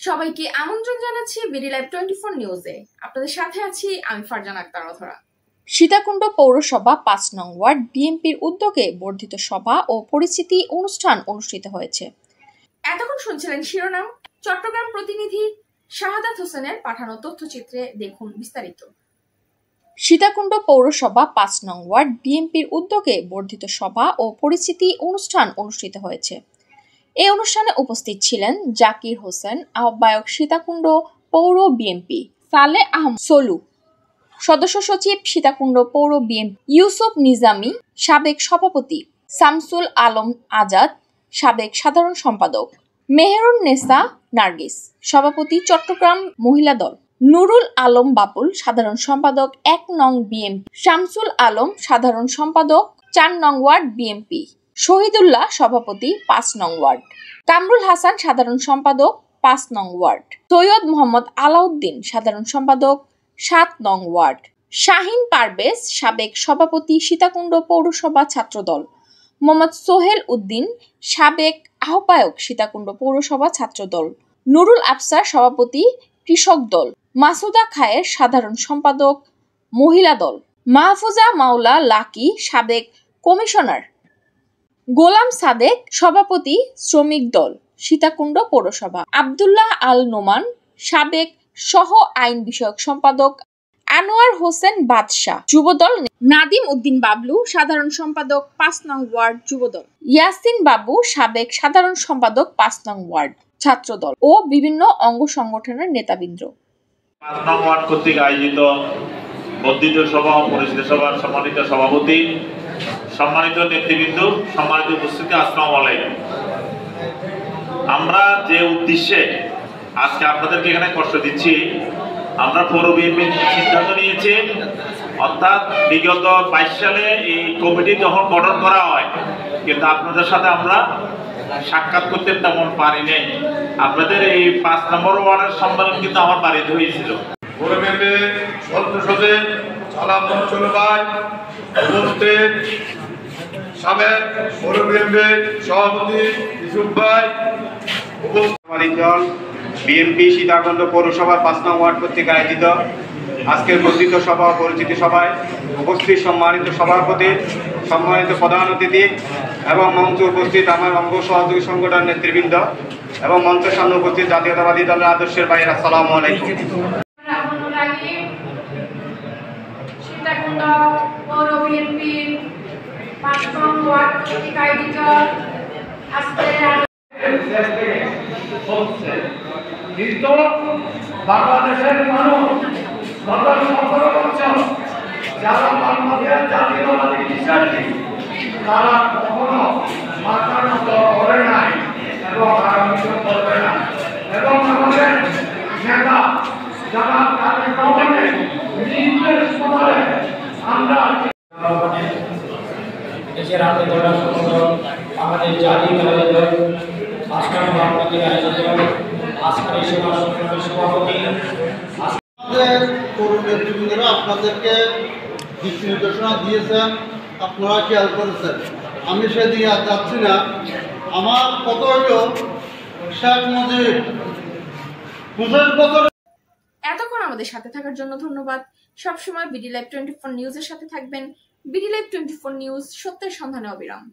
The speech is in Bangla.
সবাইকে আমন্ত্রণ জানাচ্ছি বিডি লাইভ 24 নিউজে। আপনাদের সাথে আছি আমি ফারজানা আক্তার অথরা। সীতাকুণ্ড পৌরসভা ৫ নং ওয়ার্ড বিএনপির উদ্যোগে বর্ধিত সভা ও পরিচিতি অনুষ্ঠান অনুষ্ঠিত হয়েছে। এতক্ষণ শুনছিলেন শিরোনাম। চট্টগ্রাম প্রতিনিধি শাহাদাত হোসেনের পাঠানো তথ্যচিত্রে দেখুন বিস্তারিত। সীতাকুণ্ড পৌরসভা ৫ নং ওয়ার্ড বিএনপির উদ্যোগে বর্ধিত সভা ও পরিচিতি অনুষ্ঠান অনুষ্ঠিত হয়েছে। এই অনুষ্ঠানে উপস্থিত ছিলেন জাকির হোসেন, আহ্বায়ক সীতাকুণ্ড পৌর বিএনপি, সালে আহমদ সলু, সদস্য সচিব সীতাকুণ্ড পৌর বিএনপি ইউসুফ নিজামী, সাবেক সভাপতি শামসুল আলম আজাদ, সাবেক সাধারণ সম্পাদক মেহেরুন নেসা নার্গিস, সভাপতি চট্টগ্রাম মহিলা দল নুরুল আলম বাপুল, সাধারণ সম্পাদক ১ নং বিএনপি শামসুল আলম, সাধারণ সম্পাদক ৪ নং ওয়ার্ড বিএনপি শহীদুল্লাহ, সভাপতি ৫ নং ওয়ার্ড কামরুল হাসান, সাধারণ সম্পাদক ৫ নং ওয়ার্ড সৈয়দ মোহাম্মদ আলাউদ্দিন, সাধারণ সম্পাদক ৭ নং ওয়ার্ড শাহিন পারভেজ, সাবেক সভাপতি সীতাকুণ্ড পৌরসভা ছাত্রদল মোহাম্মদ সোহেল উদ্দিন, সাবেক আহ্বায়ক সীতাকুণ্ড পৌরসভা ছাত্রদল নুরুল আফসার, সভাপতি কৃষক দল মাসুদা খায়ের, সাধারণ সম্পাদক মহিলা দল মাহফুজা মাওলা লাকি, সাবেক কমিশনার গোলাম সাদেক, সভাপতি শ্রমিক দল সীতাকুণ্ড পৌরসভা আব্দুল্লাহ আল নোমান, সাবেক সহ আইন বিষয়ক সম্পাদক আনোয়ার হোসেন বাদশাহ, যুবদল নাদিম উদ্দিন বাবলু, সাধারণ সম্পাদক ৫ নং ওয়ার্ড যুবদল ইয়াসিন বাবু, সাবেক সাধারণ সম্পাদক ৫ নং ওয়ার্ড ছাত্রদল ও বিভিন্ন অঙ্গ সংগঠনের নেতাবৃন্দ। ৫ নং ওয়ার্ড কর্তৃক আয়োজিত বর্ধিত সভা ও পরিচিতি সভার সম্মানিত সভাপতি, সম্মানিত নেতৃবৃন্দ, সম্মানিত উপস্থিতি, আসসালামু আলাইকুম। আমরা যে উদ্দেশ্যে আজকে আপনাদেরকে এখানে কষ্ট দিচ্ছি, আমরা পৌর বিএনপি সিদ্ধান্ত নিয়েছি, অর্থাৎ বিগত ২২ সালে এই কমিটি যখন গঠন করা হয়, কিন্তু আপনাদের সাথে আমরা সাক্ষাৎ করতে তেমন পারি নাই। আপনাদের এই ৫ নম্বর ওয়ার্ডের সম্মেলন কিন্তু আমার বাড়িতে হয়েছিল। পৌর বিএনপি সদস্যদের সালাম মঞ্চল ভাই, উপস্থিত সাবেক পৌর বিএনপি সভাপতি ইউসুফ ভাই, দল বিএনপি সীতাকুণ্ড পৌরসভার ৫ নং ওয়ার্ড কর্তৃক আয়োজিত আজকের বর্ধিত সভা ও পরিচিতি সভায় উপস্থিত সম্মানিত সভাপতি, সম্মানিত প্রধান অতিথি এবং মঞ্চে উপস্থিত আমার অঙ্গ সহযোগী সংগঠন নেতৃবৃন্দ এবং মঞ্চের সামনে উপস্থিত জাতীয়তাবাদী দলের আদর্শের বাইরে, আসসালামু আলাইকুম। সীতাকুণ্ড পৌর বিএনপি ৫ নং ওয়ার্ড কর্তৃক আয়োজিত কিন্তু বাংলাদেশের মানুষ গত ১৭ বছর যারা বাংলাদেশের জাতীয়বাদী বিশ্বাসী, তারা কখনো মাথার মতো করে নাই এবং আগামী করবে না। এবং আমাদের নেতা যারা তাদের কারণে নির্দেশ করে আমরা দেশের আন্দোলন আমাদের জাতীয় দল আজকের কর্মসূচির আয়োজিত আজকের এই সভাপতি তরুণ নেতৃবৃন্দরা আপনাদেরকে দিক নির্দেশনা দিয়েছেন, আপনারা খেয়াল করেছেন। আমি সেদিকে আর যাচ্ছি না। আমার কত হইল শেখ মুজিব ২৫ বছর। এতক্ষণ আমাদের সাথে থাকার জন্য ধন্যবাদ। সবসময় বিডি লাইভ 24 নিউজের সাথে থাকবেন। বিডি লাইভ 24 নিউজ, সত্যের সন্ধানে অবিরাম।